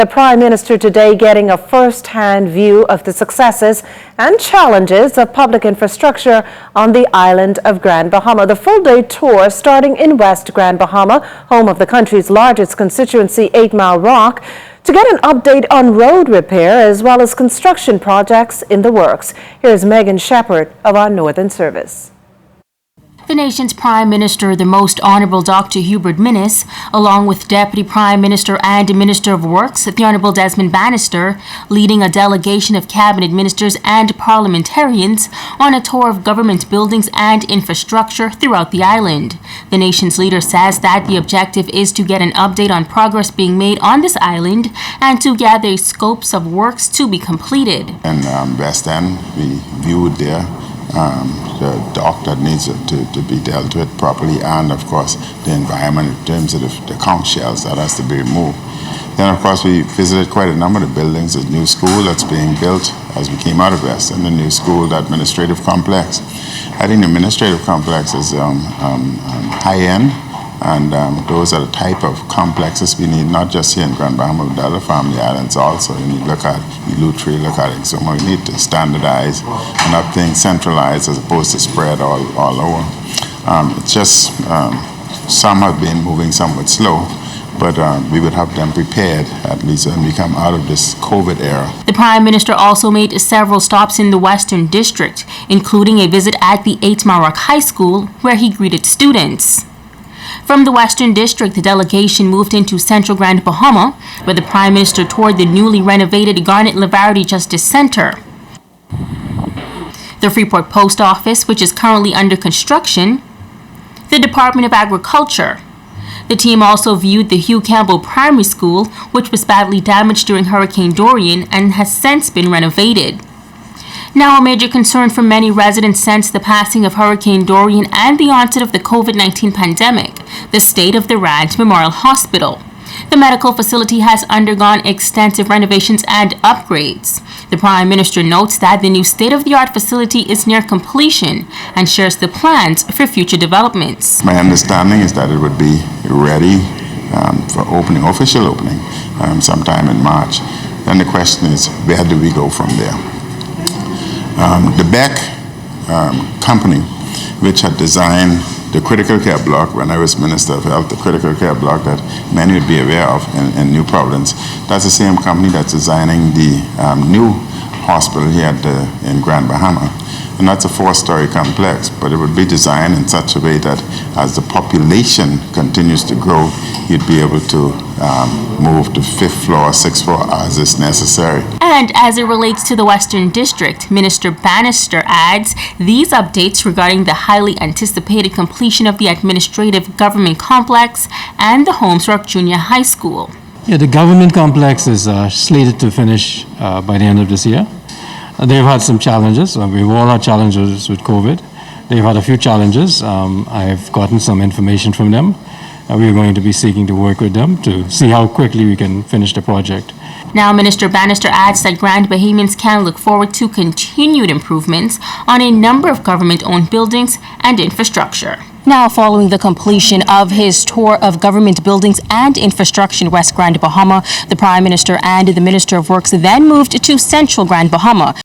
The Prime Minister today getting a first-hand view of the successes and challenges of public infrastructure on the island of Grand Bahama. The full-day tour starting in West Grand Bahama, home of the country's largest constituency, 8 Mile Rock, to get an update on road repair as well as construction projects in the works. Here's Megan Shepherd of our Northern Service. The nation's Prime Minister, the Most Honorable Dr. Hubert Minnis, along with Deputy Prime Minister and Minister of Works, the Honorable Desmond Bannister, leading a delegation of cabinet ministers and parliamentarians on a tour of government buildings and infrastructure throughout the island. The nation's leader says that the objective is to get an update on progress being made on this island and to gather scopes of works to be completed. In West End, we viewed there the dock that needs to be dealt with properly, and of course the environment in terms of the conch shells that has to be removed. Then of course we visited quite a number of the buildings. The new school that's being built as we came out of West End, the new school, the administrative complex. I think the administrative complex is high-end, and those are the type of complexes we need, not just here in Grand Bahama, but the other family islands also. You need to look at Eleuthery, look at Exuma. We need to standardize and have things centralized as opposed to spread all over. It's just some have been moving somewhat slow, but we would have them prepared at least when we come out of this COVID era. The Prime Minister also made several stops in the Western District, including a visit at the 8 Mile Rock High School, where he greeted students. From the Western District, the delegation moved into Central Grand Bahama, where the Prime Minister toured the newly renovated Garnet Lavarity Justice Center, the Freeport Post Office, which is currently under construction, the Department of Agriculture. The team also viewed the Hugh Campbell Primary School, which was badly damaged during Hurricane Dorian and has since been renovated. Now, a major concern for many residents since the passing of Hurricane Dorian and the onset of the COVID-19 pandemic, the state of the Rand Memorial Hospital. The medical facility has undergone extensive renovations and upgrades. The Prime Minister notes that the new state-of-the-art facility is near completion and shares the plans for future developments. My understanding is that it would be ready for official opening, sometime in March. Then the question is, where do we go from there? The Beck company, which had designed the critical care block when I was Minister of Health, the critical care block that many would be aware of in New Providence, that's the same company that's designing the new hospital here in Grand Bahama. And that's a 4-story complex, but it would be designed in such a way that as the population continues to grow, you'd be able to move to 5th floor, 6th floor as is necessary. And as it relates to the Western District, Minister Bannister adds these updates regarding the highly anticipated completion of the administrative government complex and the Holmes Rock Junior High School. Yeah, the government complex is slated to finish by the end of this year. They've had some challenges. We've all had challenges with COVID. They've had a few challenges. I've gotten some information from them. We're going to be seeking to work with them to see how quickly we can finish the project. Now, Minister Bannister adds that Grand Bahamians can look forward to continued improvements on a number of government-owned buildings and infrastructure. Now, following the completion of his tour of government buildings and infrastructure in West Grand Bahama, the Prime Minister and the Minister of Works then moved to Central Grand Bahama.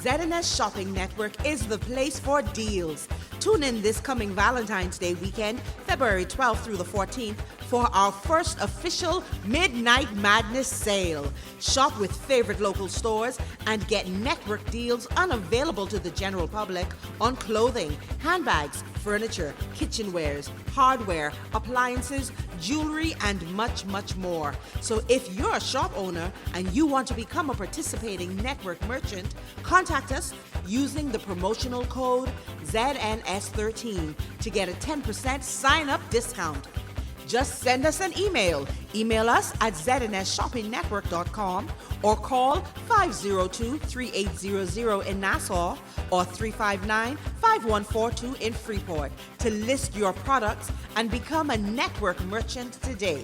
ZNS Shopping Network is the place for deals. Tune in this coming Valentine's Day weekend, February 12th through the 14th, for our first official Midnight Madness sale. Shop with favorite local stores and get network deals unavailable to the general public on clothing, handbags, furniture, kitchenwares, hardware, appliances, jewelry, and much, much more. So if you're a shop owner and you want to become a participating network merchant, contact us using the promotional code ZNS13 to get a 10% sign-up discount. Just send us an email. Email us at znsshoppingnetwork.com or call 502-3800 in Nassau or 359-5142 in Freeport to list your products and become a network merchant today.